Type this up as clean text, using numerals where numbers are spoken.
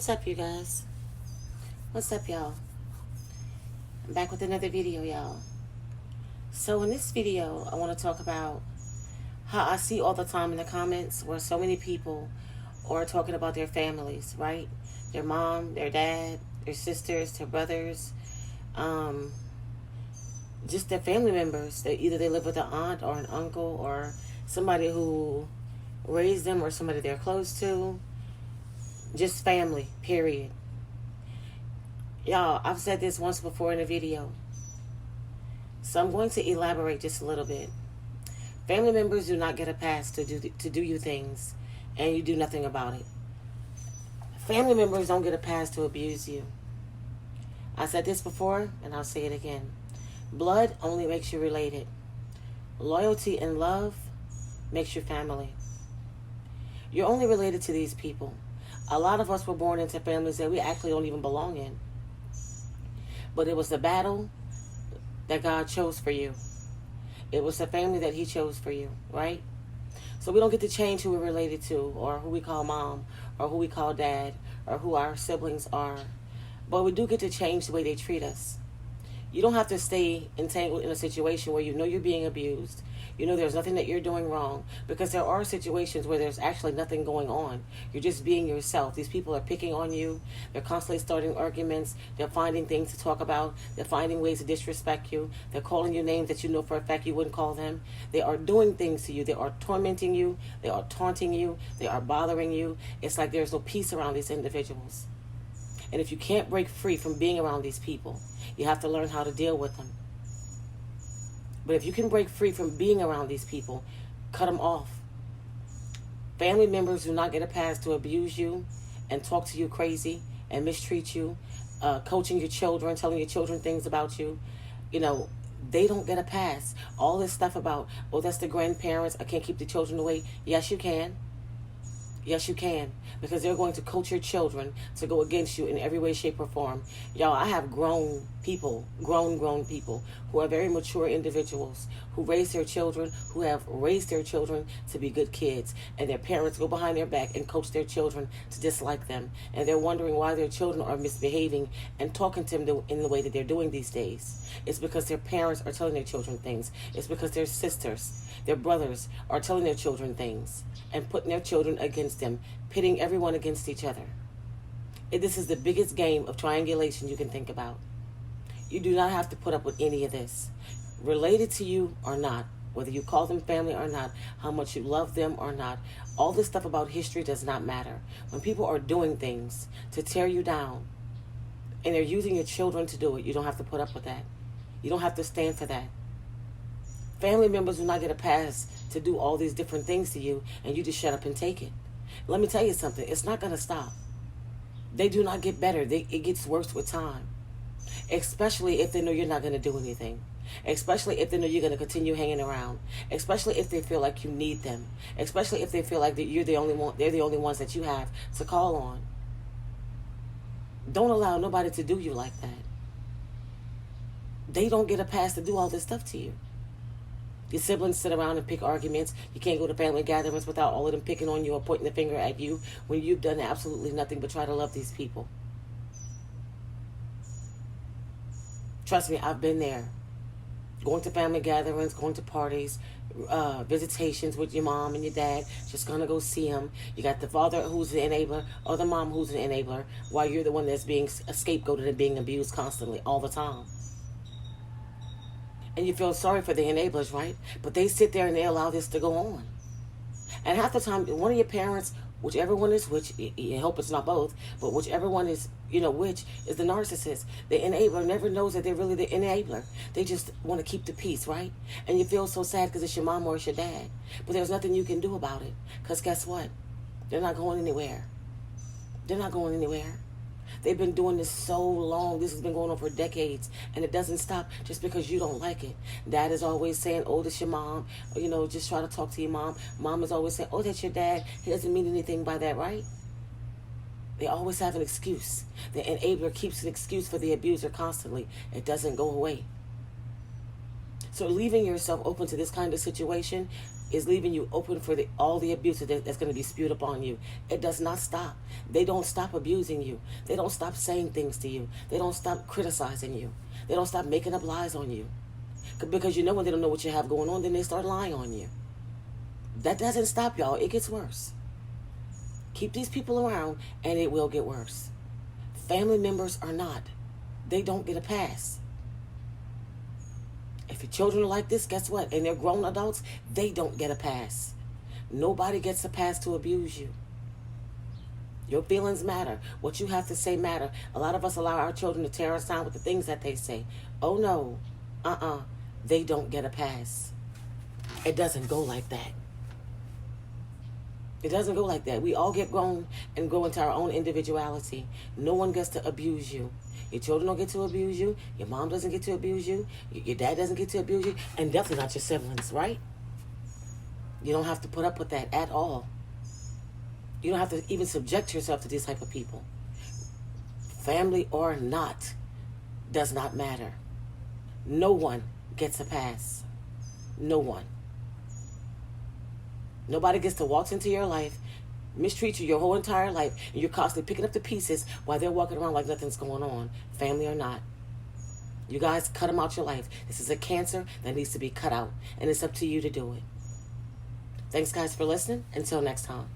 What's up, you guys? What's up, y'all? I'm back with another video, y'all. So in this video, I want to talk about how I see all the time in the comments where so many people are talking about their families, right? Their mom, their dad, their sisters, their brothers, just their family members. That either they live with an aunt or an uncle or somebody who raised them or somebody they're close to. Just family, period. Y'all, I've said this once before in a video, so I'm going to elaborate just a little bit. Family members do not get a pass to do you things, and you do nothing about it. Family members don't get a pass to abuse you. I said this before, and I'll say it again. Blood only makes you related. Loyalty and love makes you family. You're only related to these people. A lot of us were born into families that we actually don't even belong in. But it was the battle that God chose for you. It was the family that He chose for you, right? So we don't get to change who we're related to, or who we call mom, or who we call dad, or who our siblings are. But we do get to change the way they treat us. You don't have to stay entangled in a situation where you know you're being abused. You know there's nothing that you're doing wrong, because there are situations where there's actually nothing going on. You're just being yourself. These people are picking on you. They're constantly starting arguments. They're finding things to talk about. They're finding ways to disrespect you. They're calling you names that you know for a fact you wouldn't call them. They are doing things to you. They are tormenting you. They are taunting you. They are bothering you. It's like there's no peace around these individuals. And if you can't break free from being around these people, you have to learn how to deal with them. But if you can break free from being around these people, cut them off. Family members do not get a pass to abuse you and talk to you crazy and mistreat you, coaching your children, telling your children things about you. You know, they don't get a pass. All this stuff about, oh, that's the grandparents, I can't keep the children away. Yes, you can. Yes, you can, because they're going to coach your children to go against you in every way, shape, or form. Y'all, I have grown people who are very mature individuals who raise their children, who have raised their children to be good kids, and their parents go behind their back and coach their children to dislike them, and they're wondering why their children are misbehaving and talking to them in the way that they're doing these days. It's because their parents are telling their children things. It's because their sisters, their brothers are telling their children things and putting their children against them, pitting everyone against each other. This is the biggest game of triangulation you can think about. You do not have to put up with any of this. Related to you or not, whether you call them family or not, how much you love them or not, all this stuff about history does not matter. When people are doing things to tear you down, and they're using your children to do it, you don't have to put up with that. You don't have to stand for that. Family members do not get a pass to do all these different things to you, and you just shut up and take it. Let me tell you something. It's not going to stop. They do not get better. It gets worse with time. Especially if they know you're not going to do anything. Especially if they know you're going to continue hanging around. Especially if they feel like you need them. Especially if they feel like that you're the only one, they're the only ones that you have to call on. Don't allow nobody to do you like that. They don't get a pass to do all this stuff to you. Your siblings sit around and pick arguments. You can't go to family gatherings without all of them picking on you or pointing the finger at you when you've done absolutely nothing but try to love these people. Trust me, I've been there. Going to family gatherings, going to parties, visitations with your mom and your dad, just gonna go see them. You got the father who's the enabler or the mom who's an enabler while you're the one that's being scapegoated and being abused constantly all the time. And you feel sorry for the enablers, right? But they sit there and they allow this to go on. And half the time, one of your parents, whichever one is which, you hope it's not both, but whichever one is, which is the narcissist. The enabler never knows that they're really the enabler. They just want to keep the peace, right? And you feel so sad because it's your mom or it's your dad. But there's nothing you can do about it. Because guess what? They're not going anywhere. They're not going anywhere. They've been doing this so long. This has been going on for decades. And it doesn't stop just because you don't like it. Dad is always saying, oh, that's your mom. Or, just try to talk to your mom. Mom is always saying, oh, that's your dad. He doesn't mean anything by that, right? They always have an excuse. The enabler keeps an excuse for the abuser constantly. It doesn't go away. So leaving yourself open to this kind of situation is leaving you open for all the abuse that's going to be spewed upon you. It does not stop. They don't stop abusing you. They don't stop saying things to you. They don't stop criticizing you. They don't stop making up lies on you. Because you know when they don't know what you have going on, then they start lying on you. That doesn't stop, y'all. It gets worse. Keep these people around and it will get worse. Family members are not. They don't get a pass. If your children are like this, guess what? And they're grown adults, they don't get a pass. Nobody gets a pass to abuse you. Your feelings matter. What you have to say matter. A lot of us allow our children to tear us down with the things that they say. Oh no. They don't get a pass. It doesn't go like that. It doesn't go like that. We all get grown and grow into our own individuality. No one gets to abuse you. Your children don't get to abuse you. Your mom doesn't get to abuse you. Your dad doesn't get to abuse you. And definitely not your siblings, right? You don't have to put up with that at all. You don't have to even subject yourself to these type of people. Family or not, does not matter. No one gets a pass. No one. Nobody gets to walk into your life, mistreat you your whole entire life, and you're constantly picking up the pieces while they're walking around like nothing's going on, family or not. You guys cut them out your life. This is a cancer that needs to be cut out, and it's up to you to do it. Thanks, guys, for listening. Until next time.